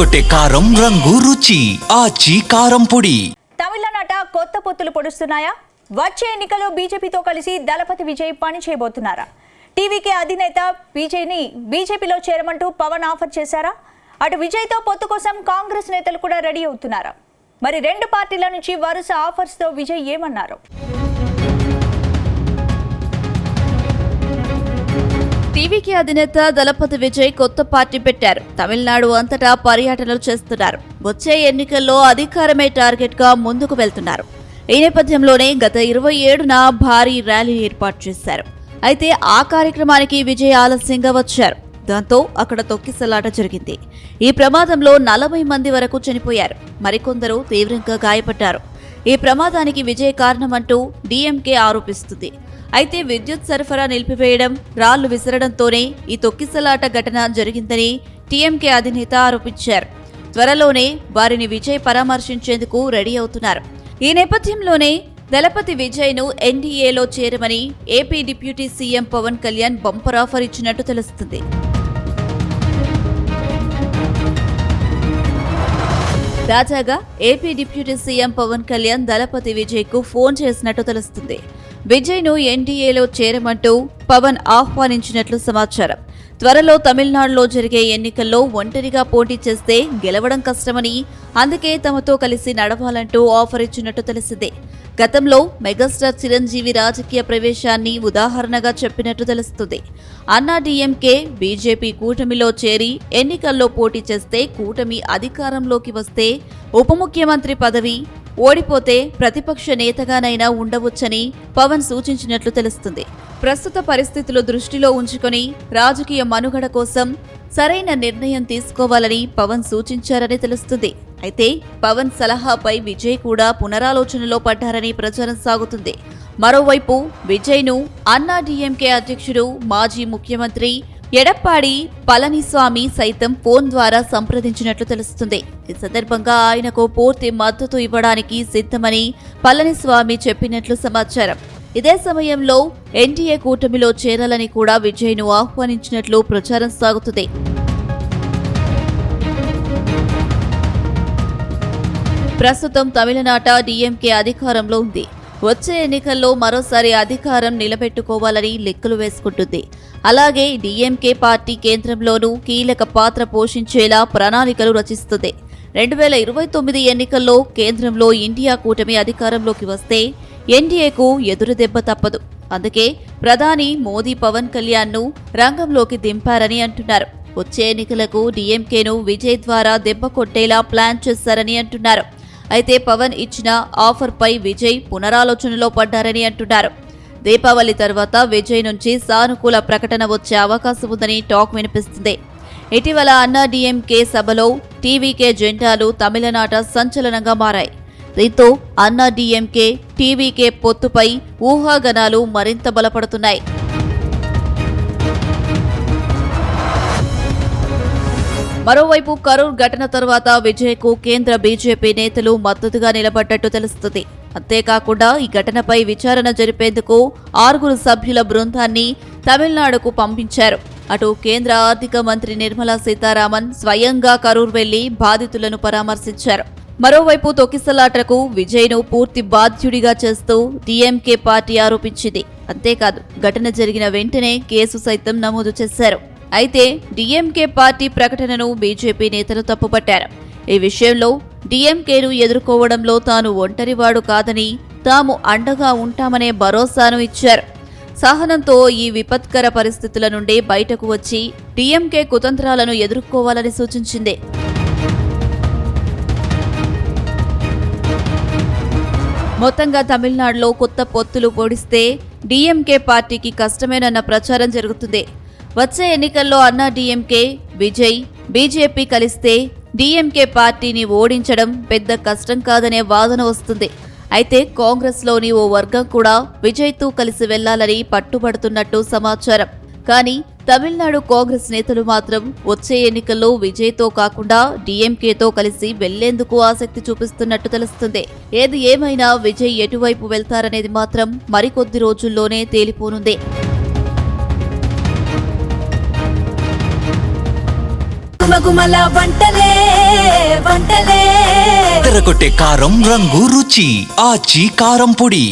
అదరగొట్టే కారం రంగు రుచి ఆచి కారం పొడి. తమిళనాట కొత్త పొత్తులు పొడుస్తున్నాయా? వచ్చే ఎన్నికల్లో బీజేపీతో కలిసి దళపతి విజయ్ పని చేయబోతున్నారా? టీవీకే అధినేత విజయ్ని బీజేపీలో చేరమంటూ పవన్ ఆఫర్ చేశారా? అటు విజయ్తో పొత్తు కోసం కాంగ్రెస్ నేతలు కూడా రెడీ అవుతున్నారా? మరి రెండు పార్టీల నుంచి వరుస ఆఫర్స్తో విజయ్ ఏమన్నారు? టీవీకి అధినేత దళపతి విజయ్ కొత్త పార్టీ పెట్టారు. తమిళనాడు అంతటా పర్యటనలు చేస్తున్నారు. వచ్చే ఎన్నికల్లో అధికారమే టార్గెట్ గా ముందుకు వెళ్తున్నారు. ఈ నేపథ్యంలోనే గత 27న భారీ ర్యాలీ ఏర్పాటు చేశారు. అయితే ఆ కార్యక్రమానికి విజయ్ ఆలస్యంగా వచ్చారు. దాంతో అక్కడ తొక్కిసలాట జరిగింది. ఈ ప్రమాదంలో 40 మంది వరకు చనిపోయారు. మరికొందరు తీవ్రంగా గాయపడ్డారు. ఈ ప్రమాదానికి విజయ్ కారణమంటూ డీఎంకే ఆరోపిస్తుంది. అయితే విద్యుత్ సరఫరా నిలిపివేయడం, రాళ్లు విసరడంతోనే ఈ తొక్కిసలాట ఘటన జరిగిందని టీఎంకే అధినేత ఆరోపించారు. త్వరలోనే వారిని విజయ్ పరామర్శించేందుకు రెడీ అవుతున్నారు. ఈ నేపథ్యంలోనే దళపతి విజయ్ను ఎన్డీఏలో చేరమని AP deputy CM Pawan Kalyan bumper offer ఇచ్చినట్టు తెలుస్తుంది. తాజాగా AP deputy CM Pawan Kalyan Thalapathy విజయ్కు ఫోన్ చేసినట్టు తెలుస్తుంది. విజయ్ను ఎన్డీఏలో చేరమంటూ పవన్ ఆహ్వానించినట్లు సమాచారం. త్వరలో తమిళనాడులో జరిగే ఎన్నికల్లో ఒంటరిగా పోటీ చేస్తే గెలవడం కష్టమని, అందుకే తమతో కలిసి నడవాలంటూ ఆఫర్ ఇచ్చినట్టు తెలిసింది. గతంలో మెగాస్టార్ చిరంజీవి రాజకీయ ప్రవేశాన్ని ఉదాహరణగా చెప్పినట్టు తెలుస్తుంది. అన్నా డీఎంకే బీజేపీ కూటమిలో చేరి ఎన్నికల్లో పోటీ చేస్తే కూటమి అధికారంలోకి వస్తే ఉప ముఖ్యమంత్రి పదవి, ఓడిపోతే ప్రతిపక్ష నేతగానైనా ఉండవచ్చని పవన్ సూచించినట్లు తెలుస్తుంది. ప్రస్తుత పరిస్థితులు దృష్టిలో ఉంచుకొని రాజకీయ మనుగడ కోసం సరైన నిర్ణయం తీసుకోవాలని పవన్ సూచించారని తెలుస్తుంది. అయితే పవన్ సలహాపై విజయ్ కూడా పునరాలోచనలో పడ్డారని ప్రచారం సాగుతుంది. మరోవైపు విజయ్ను అన్నా డీఎంకే అధ్యక్షుడు మాజీ ముఖ్యమంత్రి ఎడప్పాడి పళనిస్వామి సైతం ఫోన్ ద్వారా సంప్రదించినట్లు తెలుస్తుంది. ఈ సందర్భంగా ఆయనకు పూర్తి మద్దతు ఇవ్వడానికి సిద్ధమని పళనిస్వామి చెప్పినట్లు సమాచారం. ఇదే సమయంలో ఎన్డీఏ కూటమిలో చేరాలని కూడా విజయ్ను ఆహ్వానించినట్లు ప్రచారం సాగుతుంది. ప్రస్తుతం తమిళనాట డీఎంకే అధికారంలో ఉంది. వచ్చే ఎన్నికల్లో మరోసారి అధికారం నిలబెట్టుకోవాలని లెక్కలు వేసుకుంటుంది. అలాగే డీఎంకే పార్టీ కేంద్రంలోనూ కీలక పాత్ర పోషించేలా ప్రణాళికలు రచిస్తుంది. 2029 ఎన్నికల్లో కేంద్రంలో ఇండియా కూటమి అధికారంలోకి వస్తే ఎన్డీఏకు ఎదురు దెబ్బ తప్పదు. అందుకే ప్రధాని మోదీ పవన్ కళ్యాణ్ను రంగంలోకి దింపారని అంటున్నారు. వచ్చే ఎన్నికలకు డీఎంకేను విజయ్ ద్వారా దెబ్బ కొట్టేలా ప్లాన్ చేశారని అంటున్నారు. అయితే పవన్ ఇచ్చిన ఆఫర్పై విజయ్ పునరాలోచనలో పడ్డారని అంటున్నారు. దీపావళి తర్వాత విజయ్ నుంచి సానుకూల ప్రకటన వచ్చే అవకాశం ఉందని టాక్ వినిపిస్తుంది. ఇటీవల అన్నా డీఎంకే సభలో టీవీకే జెండాలు తమిళనాట సంచలనంగా మారాయి. దీంతో అన్నా డీఎంకే టీవీకే పొత్తుపై ఊహాగానాలు మరింత బలపడుతున్నాయి. మరోవైపు కరూర్ ఘటన తర్వాత విజయ్కు కేంద్ర బీజేపీ నేతలు మద్దతుగా నిలబడ్డట్టు తెలుస్తుంది. అంతేకాకుండా ఈ ఘటనపై విచారణ జరిపేందుకు 6 సభ్యుల బృందాన్ని తమిళనాడుకు పంపించారు. అటు కేంద్ర ఆర్థిక మంత్రి నిర్మలా సీతారామన్ స్వయంగా కరూర్ వెళ్లి బాధితులను పరామర్శించారు. మరోవైపు తొక్కిసలాటకు విజయ్ను పూర్తి బాధ్యుడిగా చేస్తూ డీఎంకే పార్టీ ఆరోపించింది. అంతేకాదు ఘటన జరిగిన వెంటనే కేసు సైతం నమోదు చేశారు. అయితే డీఎంకే పార్టీ ప్రకటనను బీజేపీ నేతలు తప్పుపట్టారు. ఈ విషయంలో డీఎంకేను ఎదుర్కోవడంలో తాను ఒంటరివాడు కాదని, తాము అండగా ఉంటామనే భరోసాను ఇచ్చారు. సహనంతో ఈ విపత్కర పరిస్థితుల నుండి బయటకు వచ్చి డీఎంకే కుతంత్రాలను ఎదుర్కోవాలని సూచించింది. మొత్తంగా తమిళనాడులో కొత్త పొత్తులు పొడిస్తే డీఎంకే పార్టీకి కష్టమేనన్న ప్రచారం జరుగుతుంది. వచ్చే ఎన్నికల్లో అన్నా డీఎంకే, విజయ్, బీజేపీ కలిస్తే డీఎంకే పార్టీని ఓడించడం పెద్ద కష్టం కాదనే వాదన వస్తుంది. అయితే కాంగ్రెస్లోని ఓ వర్గం కూడా విజయ్తో కలిసి వెళ్లాలని పట్టుబడుతున్నట్టు సమాచారం. కానీ తమిళనాడు కాంగ్రెస్ నేతలు మాత్రం వచ్చే ఎన్నికల్లో విజయ్తో కాకుండా డీఎంకేతో కలిసి వెళ్లేందుకు ఆసక్తి చూపిస్తున్నట్టు తెలుస్తుంది. ఏది ఏమైనా విజయ్ ఎటువైపు వెళ్తారనేది మాత్రం మరికొద్ది రోజుల్లోనే తేలిపోనుంది. గుమగుమల వంటలే వంటలే తెరకొట్టే కారం రంగు రుచి ఆచి కారం పొడి.